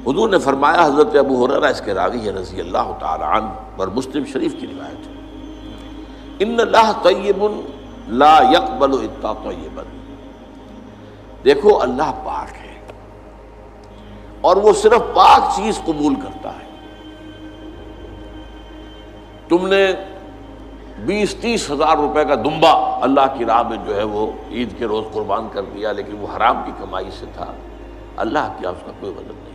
حضور نے فرمایا، حضرت ابو ہریرہ اس کے راوی ہے رضی اللہ تعالی عنہ، اور مسلم شریف کی روایت ہے، ان اللہ طیب لا یقبل الا طیبا، دیکھو اللہ پاک ہے اور وہ صرف پاک چیز قبول کرتا ہے۔ تم نے 20-30 ہزار روپے کا دمبا اللہ کی راہ میں جو ہے وہ عید کے روز قربان کر دیا، لیکن وہ حرام کی کمائی سے تھا، اللہ کیا اس کا کوئی وزن نہیں۔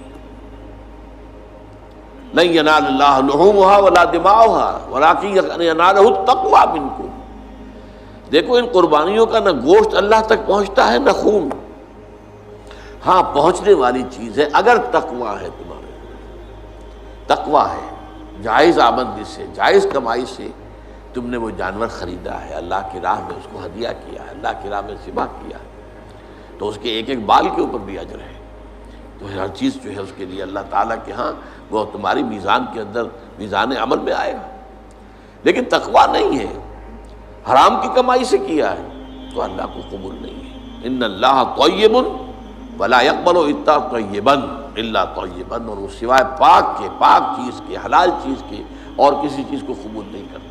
لن ینال اللہ لحومها ولا دماؤها ولکن ینالہ التقوی منکم، دیکھو ان قربانیوں کا نہ گوشت اللہ تک پہنچتا ہے نہ خون، ہاں پہنچنے والی چیز ہے اگر تقوی ہے، تمہارے تقوی ہے، جائز آمدنی سے، جائز کمائی سے تم نے وہ جانور خریدا ہے، اللہ کی راہ میں اس کو ہدیہ کیا ہے، اللہ کی راہ میں ذبح کیا ہے، تو اس کے ایک ایک بال کے اوپر بھی اجر ہے۔ تو ہر چیز جو ہے اس کے لیے اللہ تعالیٰ کے ہاں وہ تمہاری میزان کے اندر، میزان عمل میں آئے گا۔ لیکن تقویٰ نہیں ہے، حرام کی کمائی سے کیا ہے تو اللہ کو قبول نہیں ہے۔ ان اللہ طیب ولا یقبل الا طیبا الا طیبا، اور وہ سوائے پاک کے، پاک چیز کے، حلال چیز کے اور کسی چیز کو قبول نہیں کرتا۔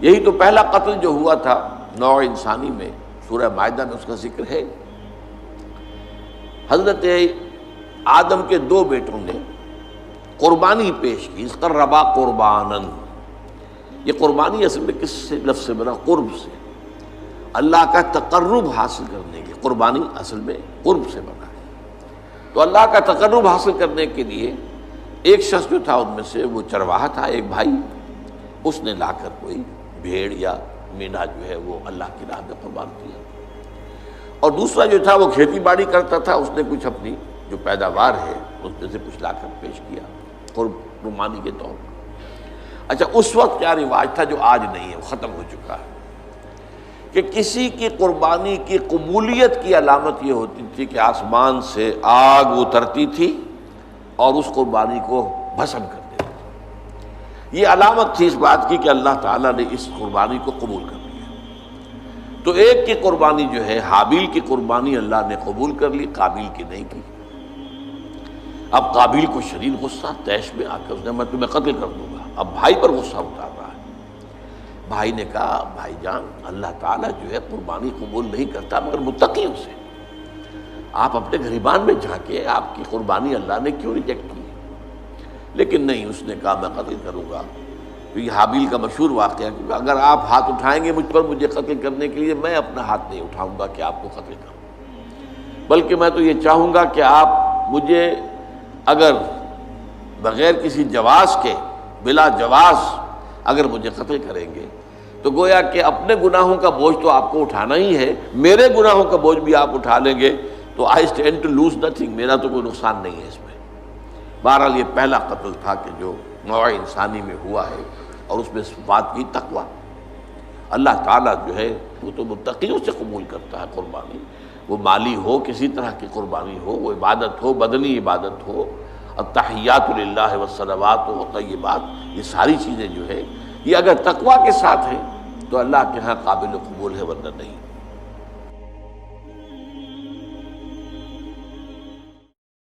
یہی تو پہلا قتل جو ہوا تھا نوع انسانی میں، سورہ مائدہ میں اس کا ذکر ہے۔ حضرت آدم کے 2 بیٹوں نے قربانی پیش کی، قربا قربانن، یہ قربانی اصل میں کس سے لفظ سے بنا؟ قرب سے، اللہ کا تقرب حاصل کرنے کی، قربانی اصل میں قرب سے بنا ہے۔ تو اللہ کا تقرب حاصل کرنے کے لیے ایک شخص جو تھا ان میں سے، وہ چرواہا تھا، ایک بھائی، اس نے لا کر کوئی بھیڑ یا مینا جو ہے وہ اللہ کی راہ میں قربان کیا، اور دوسرا جو تھا وہ کھیتی باڑی کرتا تھا، اس نے کچھ اپنی جو پیداوار ہے اس میں سے کچھ لا کر پیش کیا قربانی کے طور پر۔ اچھا، اس وقت کیا رواج تھا جو آج نہیں ہے، وہ ختم ہو چکا ہے، کہ کسی کی قربانی کی قبولیت کی علامت یہ ہوتی تھی کہ آسمان سے آگ اترتی تھی اور اس قربانی کو بھسم کر دیتی تھی۔ یہ علامت تھی اس بات کی کہ اللہ تعالیٰ نے اس قربانی کو قبول کر لیا۔ تو ایک کی قربانی جو ہے، حابیل کی قربانی اللہ نے قبول کر لی، قابیل کی نہیں کی۔ اب قابیل کو شدید غصہ، طیش میں آ کر اس نے، میں تمہیں قتل کر دوں گا۔ اب بھائی پر غصہ اتار رہا ہے۔ بھائی نے کہا، بھائی جان، اللہ تعالیٰ جو ہے قربانی قبول نہیں کرتا مگر متقیوں سے، آپ اپنے گریبان میں جا کے آپ کی قربانی اللہ نے کیوں ریجیکٹ کی؟ لیکن نہیں، اس نے کہا میں قتل کروں گا۔ تو یہ حابیل کا مشہور واقعہ ہے کہ اگر آپ ہاتھ اٹھائیں گے مجھ پر مجھے قتل کرنے کے لیے، میں اپنا ہاتھ نہیں اٹھاؤں گا کہ آپ کو قتل کروں، بلکہ میں تو یہ چاہوں گا کہ آپ مجھے اگر بغیر کسی جواز کے، بلا جواز اگر مجھے قتل کریں گے تو گویا کہ اپنے گناہوں کا بوجھ تو آپ کو اٹھانا ہی ہے، میرے گناہوں کا بوجھ بھی آپ اٹھا لیں گے تو I stand to lose nothing, میرا تو کوئی نقصان نہیں ہے اس میں۔ بہرحال یہ پہلا قتل تھا کہ جو نوع انسانی میں ہوا ہے، اور اس میں بات کی تقویٰ۔ اللہ تعالیٰ جو ہے وہ تو متقیوں سے قبول کرتا ہے قربانی، وہ مالی ہو، کسی طرح کی قربانی ہو، وہ عبادت ہو، بدنی عبادت ہو، التحیات للہ والصلوات والطیبات، یہ ساری چیزیں جو ہے یہ اگر تقویٰ کے ساتھ ہیں تو اللہ کے ہاں قابل قبول ہے، ورنہ نہیں۔